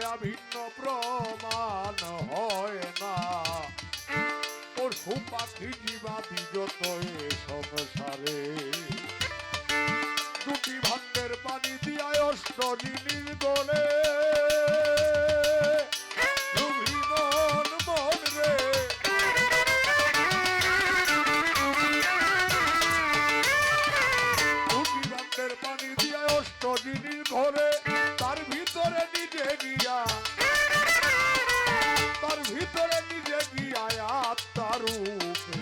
কায়া ভিন্ন প্রমাণ হয় না, পশু পাখি জীবাদি যত এ সংসারে, দুটি ভান্ডের পানি দিয়া অষ্ট জিনিস গলে, মন মন রে দুটি ভান্ডের পানি দিয়া অষ্ট জিনিস ঘরে, তার ভিতরে নিজে গিয়া, তার ভিতরে নিজে গিয়া আত্মার রূপে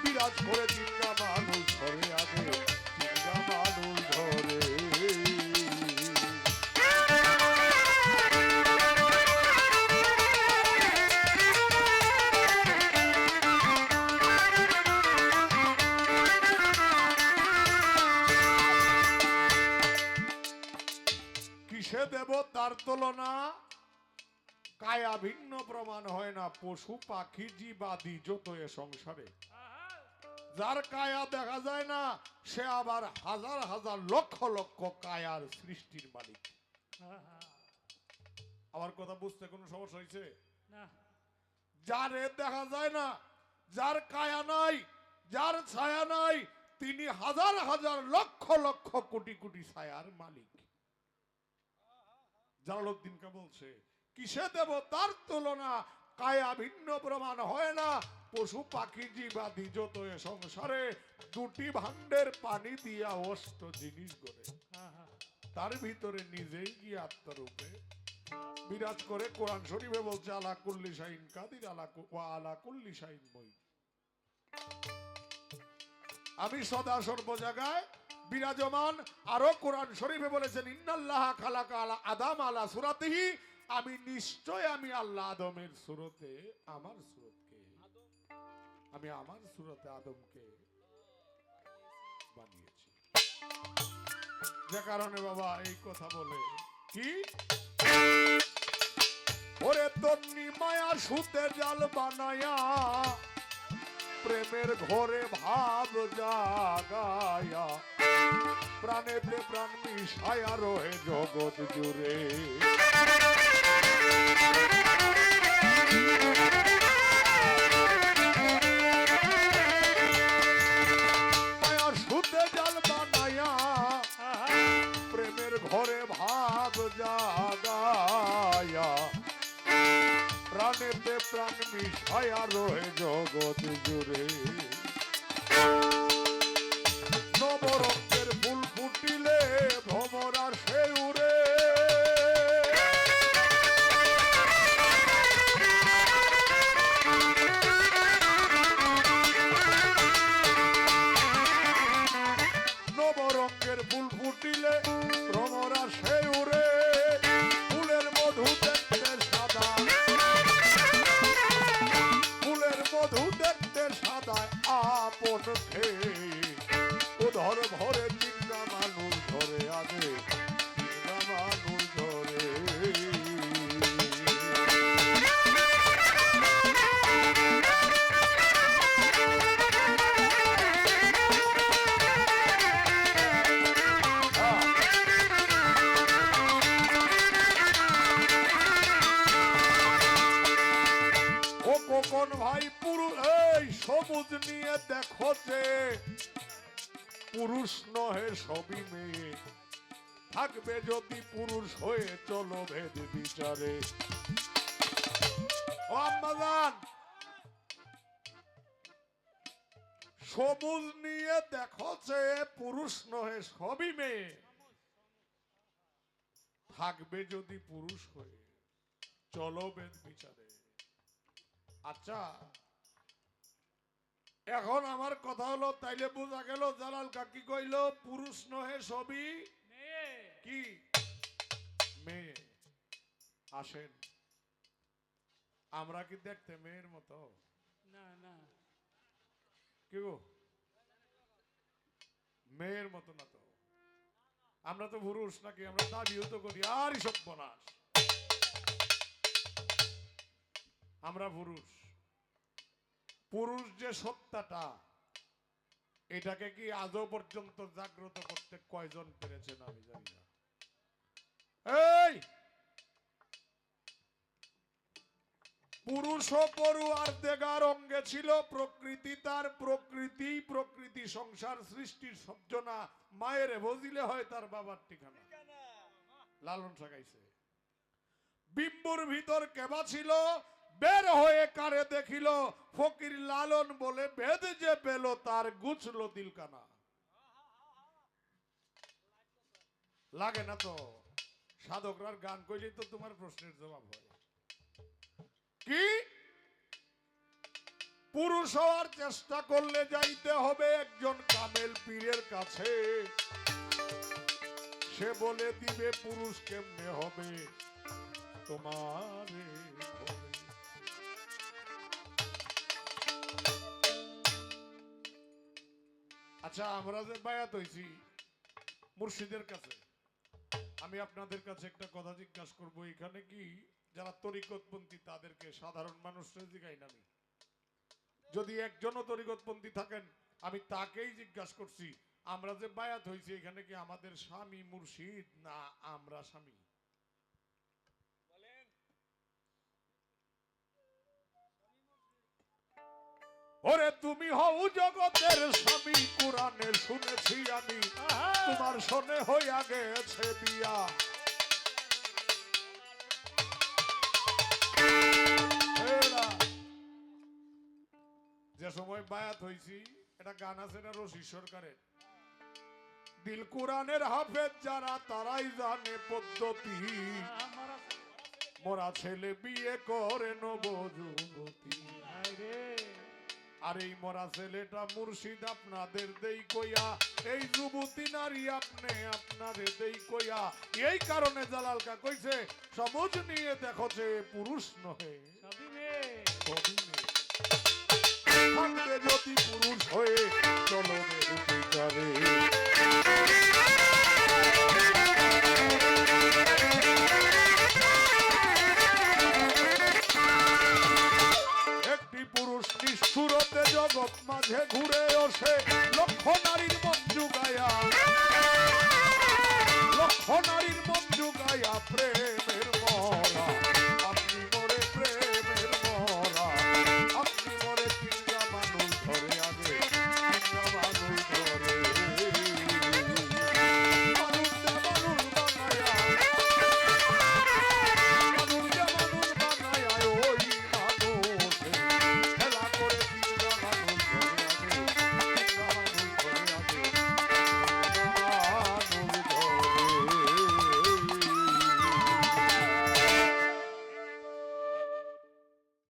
বিরাজ করে চিন্তা মানুষ ধরে আগে চিন্তা মানুষ ধরে। কিসে দেব তার তুলনা, কায়া ভিন্ন প্রমাণ হয় না, পশু পাখি জীবাদি যত এ সংসারে, যার কায়া দেখা যায় না সে আবার হাজার হাজার লক্ষ লক্ষ কায়ার সৃষ্টির মালিক। আমার কথা বুঝতে কোনো সমস্যা হয়েছে না? যারে দেখা যায় না, যার কায়া নাই, যার ছায়া নাই, তিনি হাজার হাজার লক্ষ লক্ষ কোটি কোটি ছায়ার মালিক। জালালউদ্দিনকে বলছে কিসে দেব তার তুলনা, কায়া ভিন্ন প্রমাণ হয় না, পশু পাখি জীবাদি যত এ সংসারে, দুটি ভান্ডের পানি দিয়া অষ্ট জিনিস গড়ে, তার ভিতরে নিজেই গিয়ে আত্মরূপে বিরাজ করে। কোরআন শরীফে বলছে আলা কুল্লি শাইন কাদির আলা কুল্লি শাইন মই, আমি সদা সর্ব জায়গায় বিরাজমান। আরো কোরআন শরীফে বলেছেন ইন্নাল্লাহ খালাকা আলা আদম আলা সুরাতিহি, আমি নিশ্চয় আমি আল্লাহ আদমের সুরতে, আমার সুরতকে, আমি আমার সুরতে আদমকে বানিয়েছি। যে কারণে বাবা এই কথা বলে কি, ওরে তন্নি মায়া সুতে জাল বানায়া, প্রেমের ঘরে ভাব জাগায়া, প্রাণেতে প্রাণ মিশায়া রহে জগৎ জুড়ে। মায়া সুতে জাল বানায়া, প্রেমের ঘরে ভাব জাগায়া, প্রাণেতে প্রাণ মিশায়া রহে জগৎ জুড়ে। নবরঙ্গের ফুল ফুটিলে ভ্রমরা সে উড়ে, নবরঙ্গের ফুল ফুটিলে ভ্রমরা সে উড়ে, ফুলের মধু দেখতে সাদা, ফুলের মধু দেখতে সাদা আপন খেয়ে, ধর ভরে চিন্তা মানুষ ধরে আগে চিন্তা মানুষ ধরে। ও কোন ভাই পুরুষ এই সবুজ নিয়ে দেখো যে, পুরুষ নহে সবই মেয়ে, থাকবে যদি পুরুষ হয়ে চলো ভেদ বিচারে। ও আম্মাজান, সবুজ নিয়ে দেখো যে পুরুষ নহে সবই মেয়ে, থাকবে যদি পুরুষ হয়ে চলো ভেদ বিচারে। আচ্ছা এখন আমার কথা হলো, তাইলে বোঝা গেল জালাল কাকি কইল পুরুষ নহে সবই কি মেয়ে। আসেন, আমরা কি দেখতে মেয়ের মতো? না না, কি গো মেয়ের মতো না তো, আমরা তো পুরুষ নাকি? আমরা দাবিও তো করি, আর সর্বনাশ, আমরা পুরুষ। পুরুষ যে সত্তাটা, এটাকে কি আজও পর্যন্ত জাগ্রত করতে কয়জন পেরেছেন আমি জানি না। এই পুরুষ ও পরু আর দেগার অঙ্গে ছিল প্রকৃতি, তার প্রকৃতি প্রকৃতি সংসার সৃষ্টির সবজনা মায়ের বজিলে হয় তার বাবার ঠিকানা। লালন সাগাইছে বিম্বুর ভিতর কেবা ছিল, বের হয়ে কারে দেখিল, ফকির লালন বলে ভেদ যে পেল তার গুছলো দিলকানা। লাগে না তো সাধকরার গান কইলেই তো তোমার প্রশ্নের জবাব হয়। কি পুরুষ হওয়ার চেষ্টা করলে যাইতে হবে একজন কামেল পীরের কাছে, সে বলে দিবে পুরুষ কেমনে হবে তোমার। আচ্ছা, আমরা যে বায়াত হইছি মুর্শিদের কাছে, আমি আপনাদের কাছে একটা কথা জিজ্ঞাসা করব, এখানে কি যারা তরিকতপন্থী তাদেরকে সাধারণ মানুষরা জিগাই না? আমি যদি একজনও তরিকতপন্থী থাকেন আমি তাকেই জিজ্ঞাসা করছি, আমরা যে বায়াত হইছি এখানে কি আমাদের স্বামী মুর্শিদ না আমরা স্বামী? ওরে তুমি হও জগতের স্বামী, কোরআনে শুনেছি আমি তোমার শোনে হইয়া গেছে বিয়া। যে সময় বায়াত হইছি, এটা গান আছে না রশি সরকারের, দিল কোরআনের হাফেজ যারা তারাই জানে পদ্ধতি, মোরা ছেলে বিয়ে করে নবযুবতী। আর এই মরা ছেলেটা মুর্শিদ আপনাদের দেই কইয়া, এই যুবতী নারী আপনি আপনাদের দেই কইয়া। এই কারণে জালালকা কইছে সবুজ নিয়ে দেখো যে পুরুষ নহে থাকবে যদি পুরুষ হয়ে চলনের বিচারে। একটি পুরুষ নিষ্ঠুরতে জগৎ মাঝে ঘুরে আসে, লক্ষ নারীর মন জুগায়া, লক্ষ নারীর